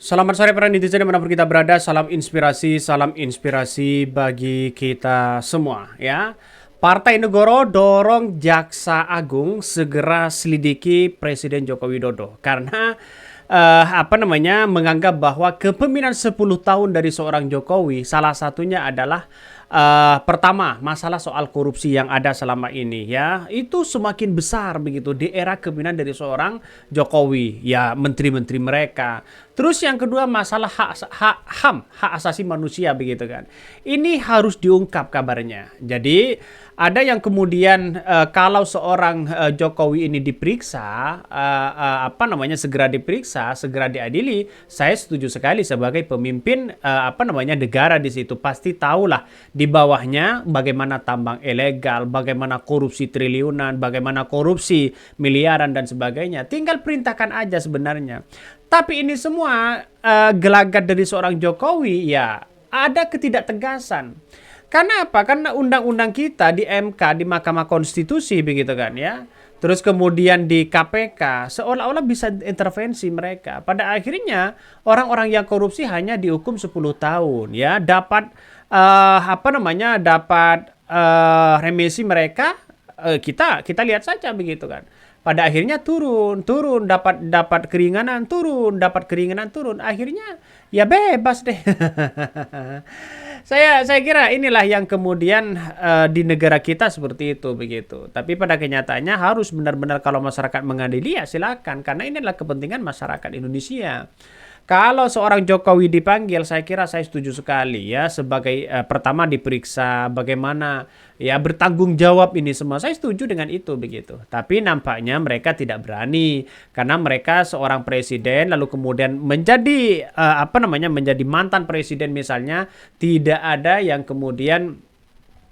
Selamat sore para netizen dimanapun kita berada, salam inspirasi bagi kita semua ya. Partai Negoro dorong Jaksa Agung segera selidiki Presiden Joko Widodo karena menganggap bahwa kepemimpinan 10 tahun dari seorang Jokowi salah satunya adalah pertama, masalah soal korupsi yang ada selama ini ya, itu semakin besar begitu di era kepemimpinan dari seorang Jokowi, ya menteri-menteri mereka. Terus yang kedua masalah hak asasi manusia begitu kan. Ini harus diungkap kabarnya. Jadi ada yang kemudian kalau seorang Jokowi ini diperiksa segera diperiksa, segera diadili, saya setuju sekali sebagai pemimpin negara di situ pasti tahulah di bawahnya bagaimana tambang ilegal, bagaimana korupsi triliunan, bagaimana korupsi miliaran dan sebagainya. Tinggal perintahkan aja sebenarnya. Tapi ini semua gelagat dari seorang Jokowi ya ada ketidaktegasan. Karena apa? Karena undang-undang kita di MK, di Mahkamah Konstitusi begitu kan ya. Terus kemudian di KPK seolah-olah bisa intervensi mereka. Pada akhirnya orang-orang yang korupsi hanya dihukum 10 tahun ya, dapat remisi mereka kita lihat saja begitu kan. Pada akhirnya turun, dapat keringanan, turun. Akhirnya ya bebas deh. Saya kira inilah yang kemudian di negara kita seperti itu begitu. Tapi pada kenyataannya harus benar-benar kalau masyarakat mengadili ya silakan karena ini adalah kepentingan masyarakat Indonesia. Kalau seorang Jokowi dipanggil, saya kira saya setuju sekali ya sebagai pertama diperiksa bagaimana ya bertanggung jawab ini semua. Saya setuju dengan itu begitu. Tapi nampaknya mereka tidak berani karena mereka seorang presiden lalu kemudian menjadi menjadi mantan presiden misalnya tidak ada yang kemudian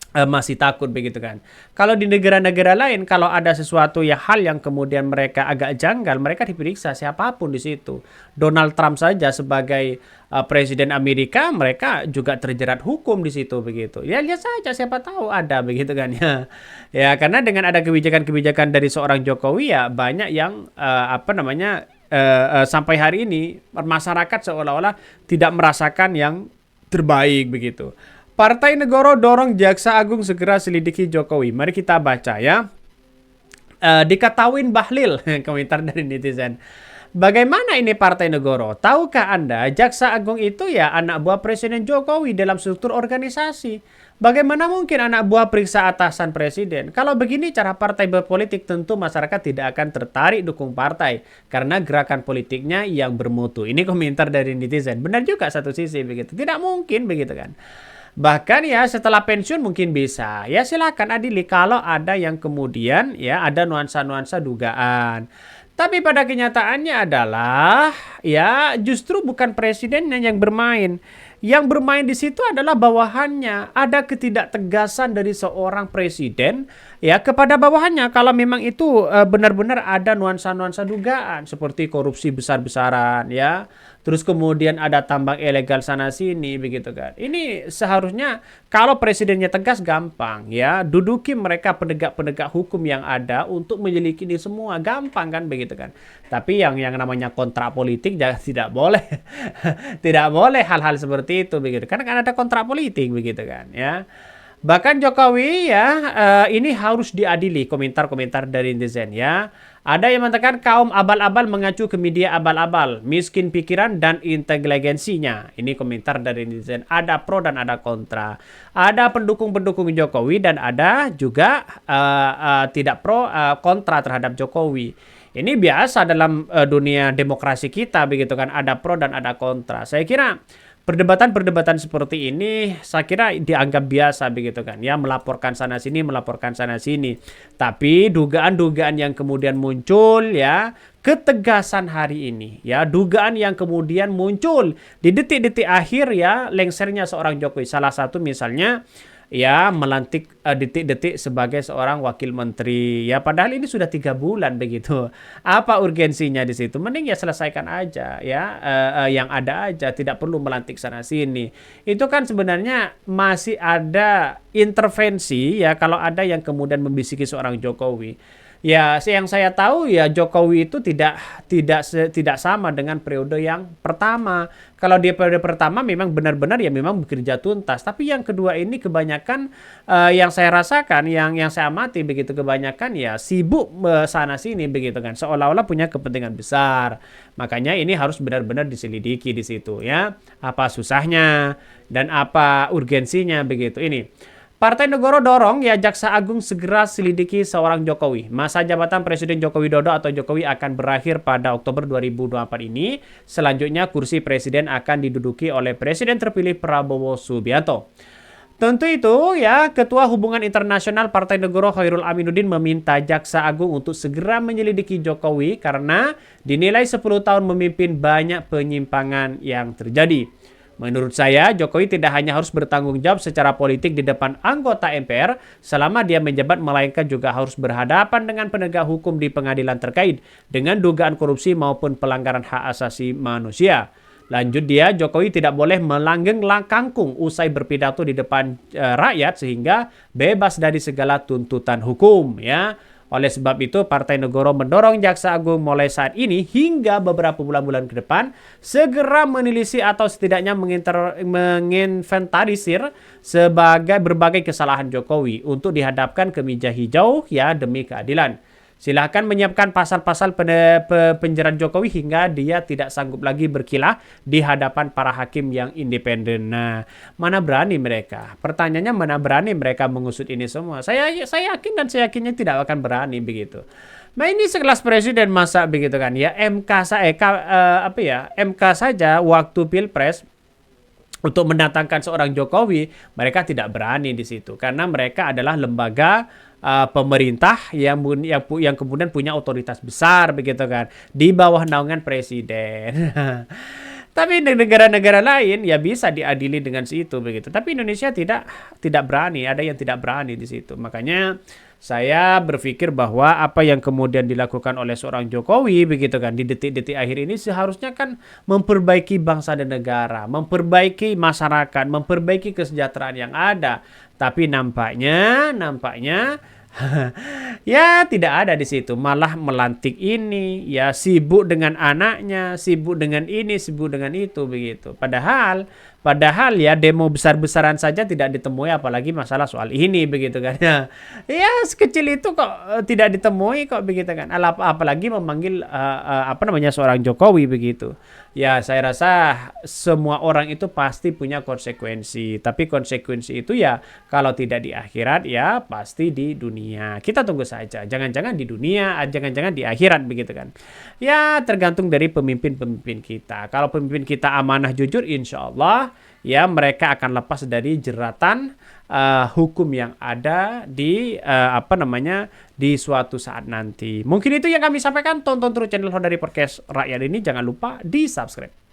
masih takut begitu kan. Kalau di negara-negara lain kalau ada sesuatu ya hal yang kemudian mereka agak janggal, mereka diperiksa siapapun di situ. Donald Trump saja sebagai presiden Amerika, mereka juga terjerat hukum di situ begitu. Ya lihat saja siapa tahu ada begitu kan ya. Ya karena dengan ada kebijakan-kebijakan dari seorang Jokowi ya banyak yang sampai hari ini masyarakat seolah-olah tidak merasakan yang terbaik begitu. Partai Negoro dorong Jaksa Agung segera selidiki Jokowi. Mari kita baca ya. Dikatauin Bahlil, komentar dari netizen. Bagaimana ini Partai Negoro? Tahukah Anda Jaksa Agung itu ya anak buah Presiden Jokowi dalam struktur organisasi? Bagaimana mungkin anak buah periksa atasan presiden? Kalau begini cara partai berpolitik tentu masyarakat tidak akan tertarik dukung partai karena gerakan politiknya yang bermutu. Ini komentar dari netizen. Benar juga satu sisi begitu. Tidak mungkin begitu kan. Bahkan ya setelah pensiun mungkin bisa. Ya silakan adili kalau ada yang kemudian ya ada nuansa-nuansa dugaan. Tapi pada kenyataannya adalah ya justru bukan presidennya yang bermain. Yang bermain di situ adalah bawahannya. Ada ketidaktegasan dari seorang presiden ya kepada bawahannya kalau memang itu benar-benar ada nuansa-nuansa dugaan seperti korupsi besar-besaran ya. Terus kemudian ada tambang ilegal sana sini begitu kan. Ini seharusnya kalau presidennya tegas gampang ya, duduki mereka penegak-penegak hukum yang ada untuk menyelidiki ini semua gampang kan begitu kan. Tapi yang namanya kontrak politik tidak boleh tidak boleh hal-hal seperti itu begitu. Karena kan ada kontrak politik begitu kan ya. Bahkan Jokowi ya ini harus diadili komentar-komentar dari netizen ya. Ada yang mengatakan kaum abal-abal mengacu ke media abal-abal, miskin pikiran dan inteligensinya. Ini komentar dari netizen. Ada pro dan ada kontra. Ada pendukung-pendukung Jokowi dan ada juga tidak pro kontra terhadap Jokowi. Ini biasa dalam dunia demokrasi kita begitu kan. Ada pro dan ada kontra. Saya kira perdebatan-perdebatan seperti ini saya kira dianggap biasa begitu kan ya, melaporkan sana sini. Tapi dugaan-dugaan yang kemudian muncul ya, ketegasan hari ini ya, dugaan yang kemudian muncul di detik-detik akhir ya lengsernya seorang Jokowi, salah satu misalnya ya melantik detik-detik sebagai seorang wakil menteri ya, padahal ini sudah 3 bulan begitu. Apa urgensinya di situ? Mending ya selesaikan aja ya yang ada aja, tidak perlu melantik sana sini. Itu kan sebenarnya masih ada intervensi ya kalau ada yang kemudian membisiki seorang Jokowi. Ya, yang saya tahu ya Jokowi itu tidak sama dengan periode yang pertama. Kalau di periode pertama memang benar-benar ya memang bekerja tuntas, tapi yang kedua ini kebanyakan yang saya rasakan, yang saya amati begitu kebanyakan ya sibuk sana sini begitu kan, seolah-olah punya kepentingan besar. Makanya ini harus benar-benar diselidiki di situ ya, apa susahnya dan apa urgensinya begitu ini. Partai Negoro dorong ya Jaksa Agung segera selidiki seorang Jokowi. Masa jabatan Presiden Joko Widodo atau Jokowi akan berakhir pada Oktober 2024 ini. Selanjutnya kursi presiden akan diduduki oleh Presiden terpilih Prabowo Subianto. Tentu itu ya, Ketua Hubungan Internasional Partai Negoro Khairul Aminuddin meminta Jaksa Agung untuk segera menyelidiki Jokowi karena dinilai 10 tahun memimpin banyak penyimpangan yang terjadi. Menurut saya, Jokowi tidak hanya harus bertanggung jawab secara politik di depan anggota MPR selama dia menjabat, melainkan juga harus berhadapan dengan penegak hukum di pengadilan terkait dengan dugaan korupsi maupun pelanggaran hak asasi manusia. Lanjut dia, Jokowi tidak boleh melanggeng kangkung usai berpidato di depan rakyat sehingga bebas dari segala tuntutan hukum ya. Oleh sebab itu, Partai Negoro mendorong Jaksa Agung mulai saat ini hingga beberapa bulan-bulan ke depan segera menelisik atau setidaknya menginventarisir sebagai berbagai kesalahan Jokowi untuk dihadapkan ke meja hijau ya demi keadilan. Silahkan menyiapkan pasal-pasal penjerat Jokowi hingga dia tidak sanggup lagi berkilah di hadapan para hakim yang independen. Nah, mana berani mereka? Pertanyaannya mana berani mereka mengusut ini semua? Saya yakin dan saya yakinnya tidak akan berani begitu. Nah ini sekelas presiden masa begitu kan ya MK saja waktu Pilpres untuk mendatangkan seorang Jokowi, mereka tidak berani di situ karena mereka adalah lembaga pemerintah yang kemudian punya otoritas besar begitu kan di bawah naungan presiden. Tapi negara-negara lain ya bisa diadili dengan situ begitu. Tapi Indonesia tidak berani, ada yang tidak berani di situ. Makanya saya berpikir bahwa apa yang kemudian dilakukan oleh seorang Jokowi begitu kan di detik-detik akhir ini seharusnya kan memperbaiki bangsa dan negara, memperbaiki masyarakat, memperbaiki kesejahteraan yang ada. Tapi nampaknya ya tidak ada di situ, malah melantik ini, ya sibuk dengan anaknya, sibuk dengan ini, sibuk dengan itu begitu. Padahal ya demo besar-besaran saja tidak ditemui, apalagi masalah soal ini begitu kan. Ya sekecil itu kok tidak ditemui kok begitu kan. Apalagi memanggil seorang Jokowi begitu. Ya saya rasa semua orang itu pasti punya konsekuensi, tapi konsekuensi itu ya kalau tidak di akhirat ya pasti di dunia. Kita tunggu saja. Jangan-jangan di dunia, jangan-jangan di akhirat begitu kan. Ya tergantung dari pemimpin-pemimpin kita. Kalau pemimpin kita amanah jujur, insya Allah ya mereka akan lepas dari jeratan hukum yang ada di di suatu saat nanti. Mungkin itu yang kami sampaikan. Tonton terus channel dari Podcast Rakyat ini. Jangan lupa di subscribe.